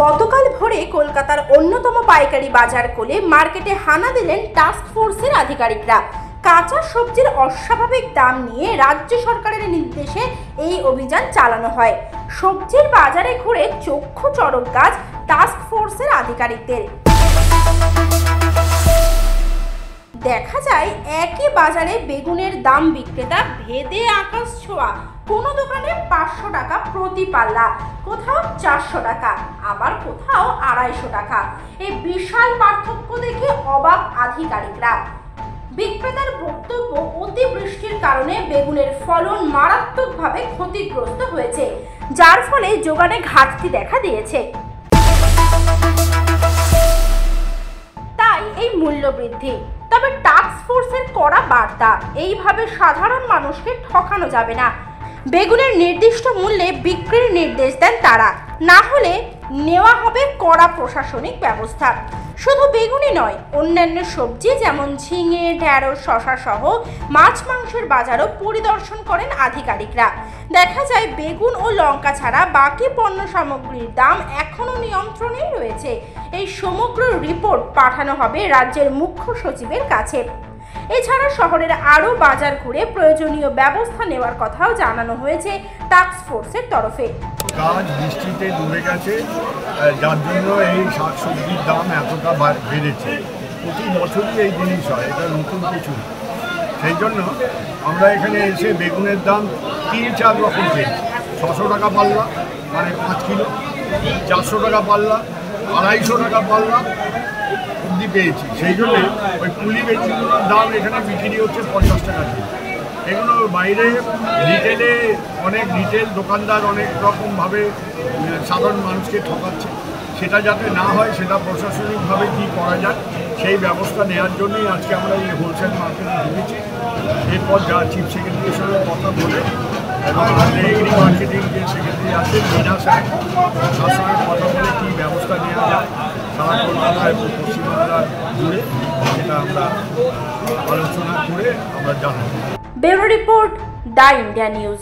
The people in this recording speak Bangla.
গতকাল ভোরে কলকাতার অন্যতম পাইকারি বাজার কোলে মার্কেটে হানা দিলেন টাস্ক ফোর্সের আধিকারিকরা। কাঁচা সবজির অস্বাভাবিক দাম নিয়ে রাজ্য সরকারের নির্দেশে এই অভিযান চালানো হয়। সবজির বাজারে ঘুরে চক্ষু চড়ক গাছ টাস্ক ফোর্সের আধিকারিকদের। দেখা যায় একই বাজারে বেগুনের দাম বিক্রেতা ভেদে আকাশ ছোঁয়া। কোনো দোকানে 500 টাকা প্রতি পাল্লা, কোথাও 400 টাকা, আবার কোথাও 250 টাকা। এই বিশাল পার্থক্য দেখে অবাক আধিকারিকরা। বিক্রেতার বক্তব্য, অতিবৃষ্টির কারণে বেগুনের ফলন মারাত্মকভাবে ক্ষতিগ্রস্ত হয়েছে, যার ফলে যোগানে ঘাটতি দেখা দিয়েছে। তাই এই মূল্য বৃদ্ধি। তবে টাস্ক ফোর্সের কড়া বার্তা, এইভাবে সাধারণ মানুষকে ঠকানো যাবে না। বেগুনের নির্দিষ্ট মূল্যে বিক্রির নির্দেশ দেন তারা, না হলে নেওয়া হবে কড়া প্রশাসনিক ব্যবস্থা। শুধু বেগুনই নয়, অন্যান্য সবজি যেমন ঝিঙে, ঢেঁড়স, শসা সহ মাছ মাংসের বাজারও পরিদর্শন করেন আধিকারিকরা। দেখা যায় বেগুন ও লঙ্কা ছাড়া বাকি পণ্য সামগ্রীর দাম এখনও নিয়ন্ত্রণেই রয়েছে। এই সমগ্র রিপোর্ট পাঠানো হবে রাজ্যের মুখ্য সচিবের কাছে। এছাড়া শহরের আরও বাজার ঘুরে প্রয়োজনীয় ব্যবস্থা নেওয়ার কথাও জানানো হয়েছে টাস্ক ফোর্সের তরফে। কাজ বৃষ্টিতে ডুবে গেছে, যার জন্য এই শাকসবজির দাম এতটা বেড়েছে। প্রতি বছরই এই জিনিস হয়, এটা নতুন কিছু। সেই জন্য আমরা এখানে এসে বেগুনের দাম 3-4 রকম পেয়েছি। 600 টাকা পাল্লা মানে 5 কিলো, 400 টাকা পাল্লা, 250 টাকা পাল্লা অবধি পেয়েছি। সেই জন্য ওই পুলি বেগুনের দাম এখানে বিক্রি হচ্ছে 50 টাকা কিলো। এগুলো বাইরে রিটেলে অনেক রিটেল দোকানদার অনেক রকমভাবে সাধারণ মানুষকে ঠকাচ্ছে। সেটা যাতে না হয়, সেটা প্রশাসনিকভাবে কী করা যায় সেই ব্যবস্থা নেওয়ার জন্যই আজকে আমরা এই হোলসেল মার্কেটে ঢুকেছি। এরপর যা চিফ সেক্রেটারির সঙ্গে কথা বলে এবং আমাদের এগ্রি মার্কেটিং যে সেক্রেটারি আছেন মিনা স্যার, তার সঙ্গে কথা বলে কী ব্যবস্থা নেওয়া যায় সারা কলকাতা এবং পশ্চিমবাংলা জুড়ে সেটা আমরা আলোচনা করে আমরা জানাবো। Bureau report, the India news.